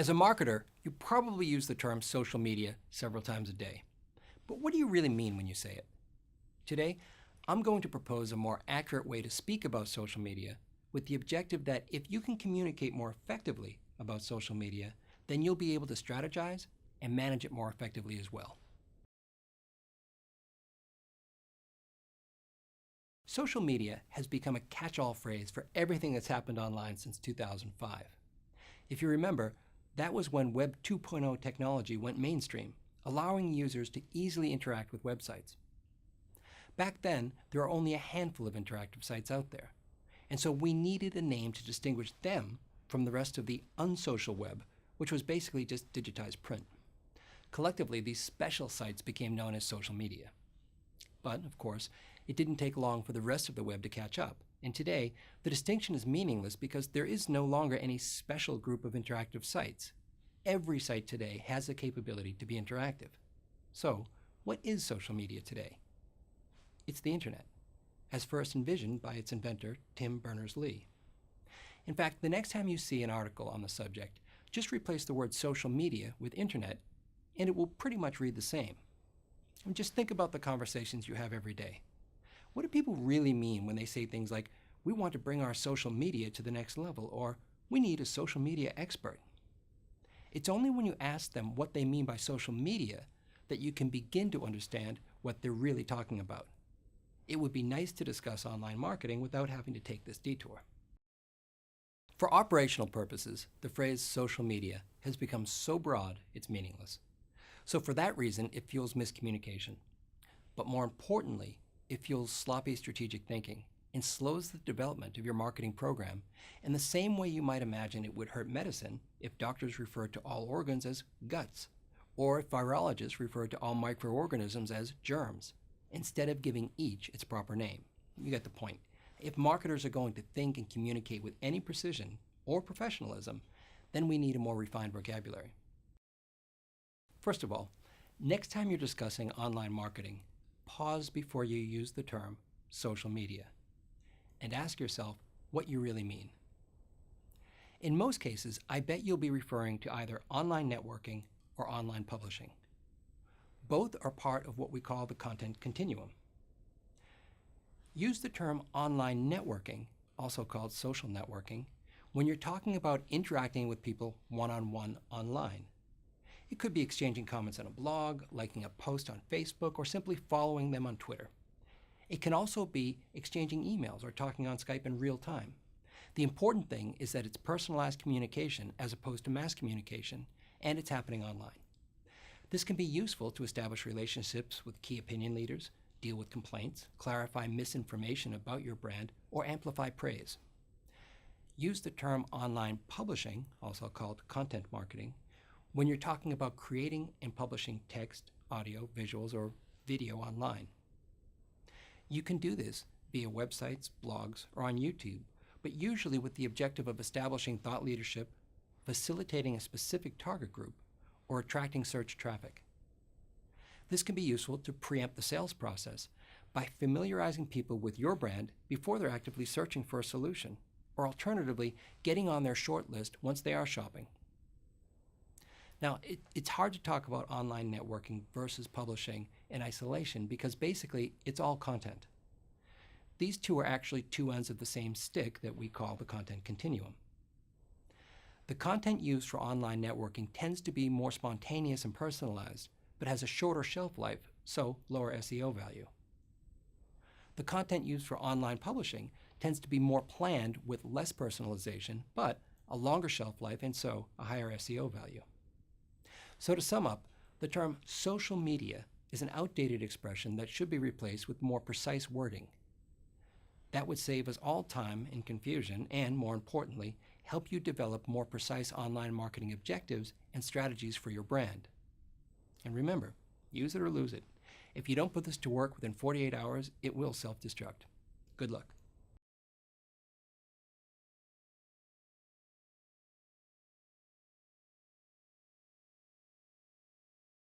As a marketer, you probably use the term social media several times a day. But what do you really mean when you say it? Today, I'm going to propose a more accurate way to speak about social media with the objective that if you can communicate more effectively about social media, then you'll be able to strategize and manage it more effectively as well. Social media has become a catch-all phrase for everything that's happened online since 2005. If you remember, that was when Web 2.0 technology went mainstream, allowing users to easily interact with websites. Back then, there were only a handful of interactive sites out there, and so we needed a name to distinguish them from the rest of the unsocial web, which was basically just digitized print. Collectively, these special sites became known as social media. But, of course, it didn't take long for the rest of the web to catch up, and today, the distinction is meaningless because there is no longer any special group of interactive sites. Every site today has the capability to be interactive. So, what is social media today? It's the internet, as first envisioned by its inventor, Tim Berners-Lee. In fact, the next time you see an article on the subject, just replace the word social media with internet, and it will pretty much read the same. And just think about the conversations you have every day. What do people really mean when they say things like, we want to bring our social media to the next level, or we need a social media expert? It's only when you ask them what they mean by social media that you can begin to understand what they're really talking about. It would be nice to discuss online marketing without having to take this detour. For operational purposes, the phrase social media has become so broad it's meaningless. So for that reason, it fuels miscommunication. But more importantly, it fuels sloppy strategic thinking and slows the development of your marketing program in the same way you might imagine it would hurt medicine if doctors referred to all organs as guts, or if virologists referred to all microorganisms as germs, instead of giving each its proper name. You get the point. If marketers are going to think and communicate with any precision or professionalism, then we need a more refined vocabulary. First of all, next time you're discussing online marketing, pause before you use the term social media and ask yourself what you really mean. In most cases, I bet you'll be referring to either online networking or online publishing. Both are part of what we call the content continuum. Use the term online networking, also called social networking, when you're talking about interacting with people one-on-one online. It could be exchanging comments on a blog, liking a post on Facebook, or simply following them on Twitter. It can also be exchanging emails or talking on Skype in real time. The important thing is that it's personalized communication as opposed to mass communication, and it's happening online. This can be useful to establish relationships with key opinion leaders, deal with complaints, clarify misinformation about your brand, or amplify praise. Use the term online publishing, also called content marketing, when you're talking about creating and publishing text, audio, visuals, or video online. You can do this via websites, blogs, or on YouTube, but usually with the objective of establishing thought leadership, facilitating a specific target group, or attracting search traffic. This can be useful to preempt the sales process by familiarizing people with your brand before they're actively searching for a solution, or alternatively, getting on their short list once they are shopping. Now, it's hard to talk about online networking versus publishing in isolation because basically it's all content. These two are actually two ends of the same stick that we call the content continuum. The content used for online networking tends to be more spontaneous and personalized, but has a shorter shelf life, so lower SEO value. The content used for online publishing tends to be more planned with less personalization, but a longer shelf life and so a higher SEO value. So to sum up, the term social media is an outdated expression that should be replaced with more precise wording. That would save us all time and confusion and, more importantly, help you develop more precise online marketing objectives and strategies for your brand. And remember, use it or lose it. If you don't put this to work within 48 hours, it will self-destruct. Good luck.